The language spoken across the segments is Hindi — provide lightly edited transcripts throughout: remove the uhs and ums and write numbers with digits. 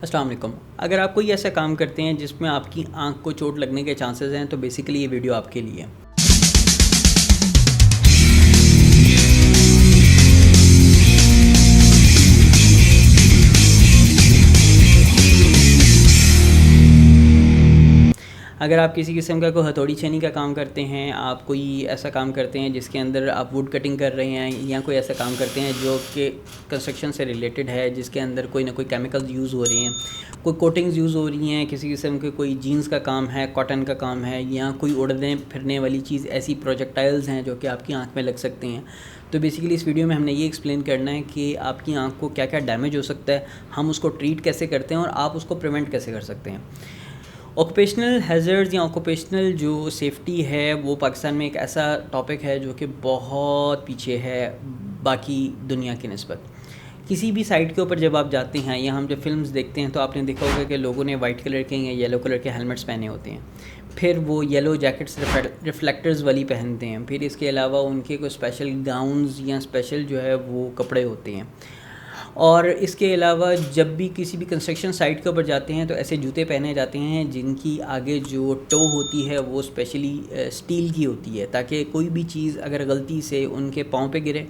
अस्सलाम वालेकुम। अगर आप कोई ऐसा काम करते हैं जिसमें आपकी आंख को चोट लगने के चांसेस हैं तो बेसिकली ये वीडियो आपके लिए है। अगर आप किसी किस्म का कोई हथौड़ी छेनी का काम करते हैं, आप कोई ऐसा काम करते हैं जिसके अंदर आप वुड कटिंग कर रहे हैं या कोई ऐसा काम करते हैं जो कि कंस्ट्रक्शन से रिलेटेड है, जिसके अंदर कोई ना कोई केमिकल्स यूज़ हो रहे हैं, कोई कोटिंग्स यूज़ हो रही हैं, किसी किस्म के कोई जीन्स का काम है, कॉटन का काम है, या कोई उड़ने फिरने वाली चीज़, ऐसी प्रोजेक्टाइल्स हैं जो कि आपकी आँख में लग सकते हैं। तो बेसिकली इस वीडियो में हमने ये एक्सप्लेन करना है कि आपकी आँख को क्या क्या डैमेज हो सकता है, हम उसको ट्रीट कैसे करते हैं और आप उसको प्रिवेंट कैसे कर सकते हैं। ऑक्यूपेशनल हैज़र्ड्स या ऑक्यूपेशनल जो सेफ्टी है वो पाकिस्तान में एक ऐसा टॉपिक है जो कि बहुत पीछे है बाकी दुनिया की निस्बत। किसी भी साइट के ऊपर जब आप जाते हैं या हम जब फिल्म्स देखते हैं तो आपने देखा होगा कि लोगों ने वाइट कलर के या येलो कलर के हेलमेट्स पहने होते हैं, फिर वो येलो जैकेट्स रिफ्लेक्टर्स वाली पहनते हैं, फिर इसके अलावा उनके कोई स्पेशल गाउन्स या स्पेशल जो है वो कपड़े होते हैं। और इसके अलावा जब भी किसी भी कंस्ट्रक्शन साइट के ऊपर जाते हैं तो ऐसे जूते पहने जाते हैं जिनकी आगे जो टो होती है वो स्पेशली स्टील की होती है, ताकि कोई भी चीज़ अगर गलती से उनके पाँव पे गिरे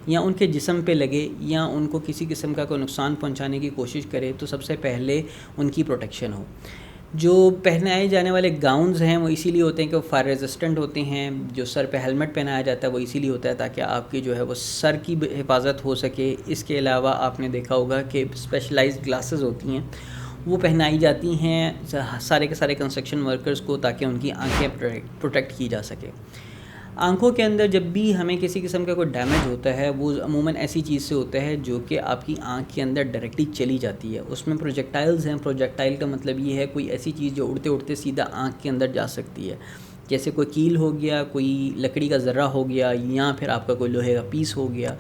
या उनके जिस्म पे लगे या उनको किसी किस्म का कोई नुकसान पहुंचाने की कोशिश करे तो सबसे पहले उनकी प्रोटेक्शन हो। जो पहनाए जाने वाले गाउन्स हैं वो इसीलिए होते हैं कि वो फायर रेजिस्टेंट होते हैं। जो सर पे हेलमेट पहनाया जाता है वो इसीलिए होता है ताकि आपकी जो है वो सर की हिफाजत हो सके। इसके अलावा आपने देखा होगा कि स्पेशलाइज्ड ग्लासेस होती हैं वो पहनाई जाती हैं सारे के सारे कंस्ट्रक्शन वर्कर्स को, ताकि उनकी आंखें प्रोटेक्ट की जा सके। आँखों के अंदर जब भी हमें किसी किस्म का कोई डैमेज होता है वो अमूमन ऐसी चीज़ से होता है जो कि आपकी आँख के अंदर डायरेक्टली चली जाती है। उसमें प्रोजेक्टाइल्स हैं। प्रोजेक्टाइल का मतलब ये है कोई ऐसी चीज़ जो उड़ते उड़ते सीधा आँख के अंदर जा सकती है, जैसे कोई कील हो गया, कोई लकड़ी का ज़र्रा हो गया, या फिर आपका कोई लोहे का पीस हो गया,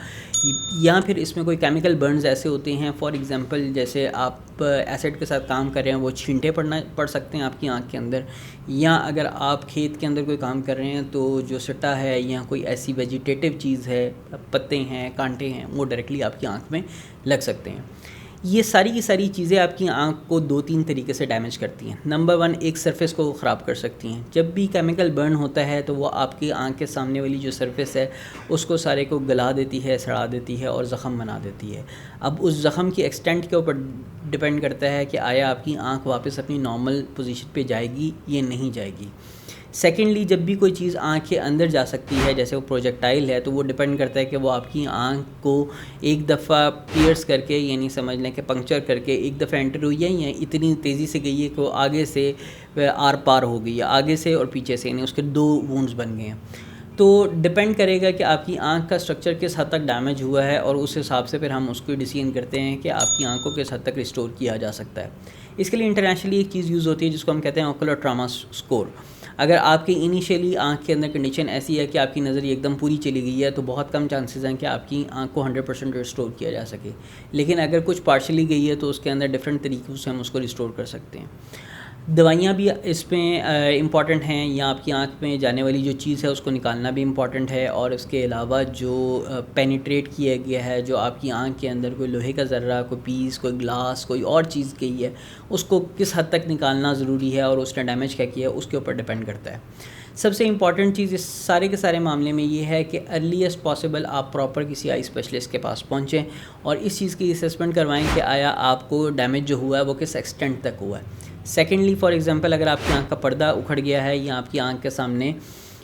या फिर इसमें कोई केमिकल बर्न्स ऐसे होते हैं। फॉर एग्जांपल जैसे आप एसिड के साथ काम कर रहे हैं वो छींटे पड़ सकते हैं आपकी आंख के अंदर, या अगर आप खेत के अंदर कोई काम कर रहे हैं तो जो सट्टा है या कोई ऐसी वेजिटेटिव चीज़ है, पत्ते हैं, कांटे हैं, वो डायरेक्टली आपकी आंख में लग सकते हैं। ये सारी की सारी चीज़ें आपकी आंख को 2-3 तरीके से डैमेज करती हैं। नंबर 1, एक सरफेस को ख़राब कर सकती हैं। जब भी केमिकल बर्न होता है तो वो आपकी आंख के सामने वाली जो सरफेस है उसको सारे को गला देती है, सड़ा देती है और ज़ख़म बना देती है। अब उस ज़ख़म की एक्सटेंट के ऊपर डिपेंड करता है कि आया आपकी आंख वापस अपनी नॉर्मल पोजीशन पे जाएगी या नहीं जाएगी। सेकेंडली, जब भी कोई चीज़ आँख के अंदर जा सकती है, जैसे वो प्रोजेक्टाइल है, तो वो डिपेंड करता है कि वो आपकी आँख को एक दफ़ा पियर्स करके, यानी समझ लें कि पंक्चर करके एक दफ़ा एंटर हुई है या इतनी तेज़ी से गई है कि वो आगे से आर पार हो गई है, आगे से और पीछे से, यानी उसके 2 वुंड्स बन गए हैं। तो डिपेंड करेगा कि आपकी आँख का स्ट्रक्चर किस हद तक डैमेज हुआ है और उस हिसाब से फिर हम उसको डिसीजन करते हैं कि आपकी आँख को किस हद तक रिस्टोर किया जा सकता है। इसके लिए इंटरनेशनली एक चीज़ यूज़ होती है जिसको हम कहते हैं ओकुलर ट्रॉमा स्कोर। अगर आपकी इनिशियली आँख के अंदर कंडीशन ऐसी है कि आपकी नज़र एकदम पूरी चली गई है तो बहुत कम चांसेस हैं कि आपकी आँख को 100% रिस्टोर किया जा सके, लेकिन अगर कुछ पार्शली गई है तो उसके अंदर डिफरेंट तरीक़ों से हम उसको रिस्टोर कर सकते हैं। दवाइयाँ भी इसमें इम्पॉर्टेंट हैं, या आपकी आँख में जाने वाली जो चीज़ है उसको निकालना भी इम्पॉर्टेंट है। और इसके अलावा जो पेनिट्रेट किया गया है, जो आपकी आँख के अंदर कोई लोहे का ज़र्रा, कोई पीस, कोई ग्लास, कोई और चीज़ गई है, उसको किस हद तक निकालना ज़रूरी है और उसने डैमेज क्या किया है उसके ऊपर डिपेंड करता है। सबसे इम्पॉर्टेंट चीज़ इस सारे के सारे मामले में ये है कि अर्लीस्ट पॉसिबल आप प्रॉपर किसी आई स्पेशलिस्ट के पास पहुँचें और इस चीज़ की असेसमेंट करवाएं कि आया आपको डैमेज जो हुआ है वो किस एक्सटेंट तक हुआ है। सेकेंडली, फॉर एग्ज़ाम्पल, अगर आपकी आँख का पर्दा उखड़ गया है या आपकी आँख के सामने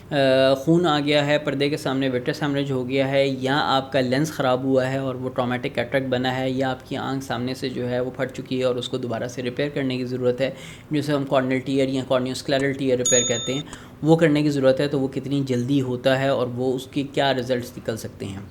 खून आ गया है, पर्दे के सामने विट्रस हेमरेज हो गया है, या आपका लेंस ख़राब हुआ है और वो ट्रॉमेटिक कैटरेक्ट बना है, या आपकी आँख सामने से जो है वो फट चुकी है और उसको दोबारा से रिपेयर करने की ज़रूरत है, जिसे हम कॉर्नियल टीयर या कॉर्नियोस्क्लेरल टीयर रिपेयर कहते हैं, वो करने की ज़रूरत है, तो वो कितनी जल्दी होता है और वो उसके क्या रिज़ल्ट निकल सकते हैं।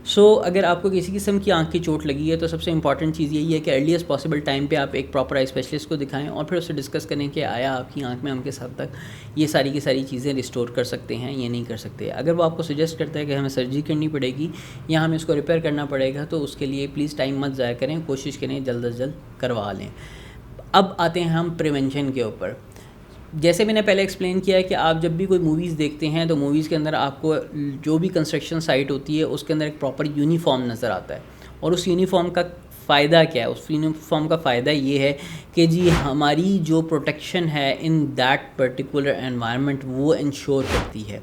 अगर आपको किसी किस्म की आँख की चोट लगी है तो सबसे इंपॉर्टेंट चीज़ यही है कि अर्लीस्ट पॉसिबल टाइम पे आप एक प्रॉपर आई स्पेशलिस्ट को दिखाएं और फिर उससे डिस्कस करें कि आया आपकी आँख में हम किस हद तक ये सारी की सारी चीज़ें रिस्टोर कर सकते हैं या नहीं कर सकते। अगर वो आपको सजेस्ट करता है कि हमें सर्जरी करनी पड़ेगी या हमें इसको रिपेयर करना पड़ेगा तो उसके लिए प्लीज़ टाइम मत ज़ाया करें, कोशिश करें जल्द अज जल्द करवा लें। अब आते हैं हम प्रिवेंशन के ऊपर। जैसे मैंने पहले एक्सप्लेन किया है कि आप जब भी कोई मूवीज़ देखते हैं तो मूवीज़ के अंदर आपको जो भी कंस्ट्रक्शन साइट होती है उसके अंदर एक प्रॉपर यूनिफॉर्म नज़र आता है और उस यूनिफॉर्म का फ़ायदा क्या है? उस यूनिफॉर्म का फ़ायदा ये है कि जी हमारी जो प्रोटेक्शन है इन दैट पर्टिकुलर एनवायरनमेंट वो इंश्योर करती है।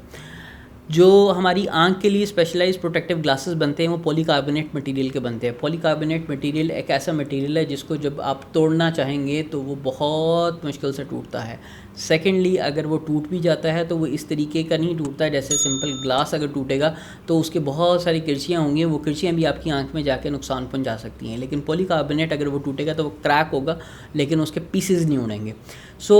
जो हमारी आँख के लिए स्पेशलाइज्ड प्रोटेक्टिव ग्लासेस बनते हैं वो पॉलीकार्बोनेट मटेरियल के बनते हैं। पॉलीकार्बोनेट मटेरियल एक ऐसा मटेरियल है जिसको जब आप तोड़ना चाहेंगे तो वो बहुत मुश्किल से टूटता है। सेकेंडली, अगर वो टूट भी जाता है तो वो इस तरीके का नहीं टूटता है जैसे सिंपल ग्लास अगर टूटेगा तो उसके बहुत सारी किरचियाँ होंगी, वो किरचियाँ भी आपकी आंख में जाके नुकसान पहुंचा सकती हैं। लेकिन पॉलीकार्बोनेट अगर वो टूटेगा तो वो क्रैक होगा लेकिन उसके पीसेज नहीं उड़ेंगे। सो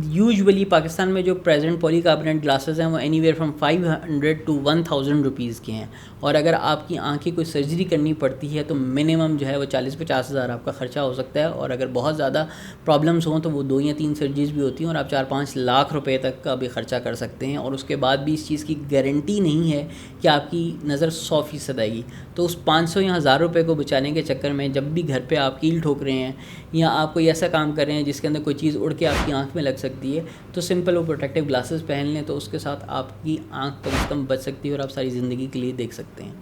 यूजुअली पाकिस्तान में जो प्रेजेंट पॉलीकार्बोनेट ग्लासेस हैं वो एनीवेयर फ्रॉम 500 to 1000 रुपीज़ के हैं, और अगर आपकी आँख की कोई सर्जरी करनी पड़ती है तो मिनिमम जो है वो 40-50 हज़ार आपका ख़र्चा हो सकता है, और अगर बहुत ज़्यादा प्रॉब्लम्स हों तो वो 2 या 3 सर्जरीज भी होती हैं और आप 4-5 लाख रुपए तक का भी ख़र्चा कर सकते हैं। और उसके बाद भी इस चीज़ की गारंटी नहीं है कि आपकी नज़र 100% आएगी। तो उस 500 या 1000 रुपये को बचाने के चक्कर में जब भी घर पे आप कील ठोक रहे हैं या आप कोई ऐसा काम कर रहे हैं जिसके अंदर कोई चीज़ उड़ के आपकी आंख में लग सकती है, तो सिंपल वो प्रोटेक्टिव ग्लासेस पहन लें, तो उसके साथ आपकी आंख कम से कम बच सकती है और आप सारी ज़िंदगी के लिए देख सकते हैं।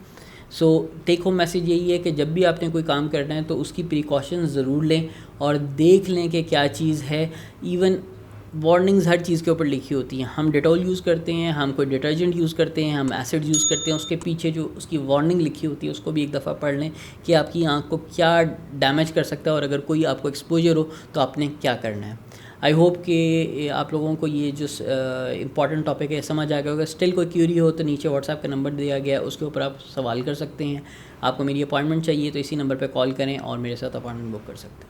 सो टेक होम मैसेज यही है कि जब भी आपने कोई काम करना है तो उसकी प्रिकॉशंस ज़रूर लें और देख लें कि क्या चीज़ है। इवन वार्निंग्स हर चीज़ के ऊपर लिखी होती हैं। हम डेटॉल यूज़ करते हैं, हम कोई डिटर्जेंट यूज़ करते हैं, हम एसिड यूज़ करते हैं, उसके पीछे जो उसकी वार्निंग लिखी होती है उसको भी एक दफ़ा पढ़ लें कि आपकी आँख को क्या डैमेज कर सकता है और अगर कोई आपको एक्सपोजर हो तो आपने क्या करना है। आई होप कि आप लोगों को ये जो इम्पॉर्टेंट टॉपिक है समझ आ गया होगा। स्टिल कोई क्यूरी हो तो नीचे व्हाट्सएप का नंबर दिया गया है, उसके ऊपर आप सवाल कर सकते हैं। आपको मेरी अपॉइंटमेंट चाहिए तो इसी नंबर पर कॉल करें और मेरे साथ अपॉइंटमेंट बुक कर सकते हैं।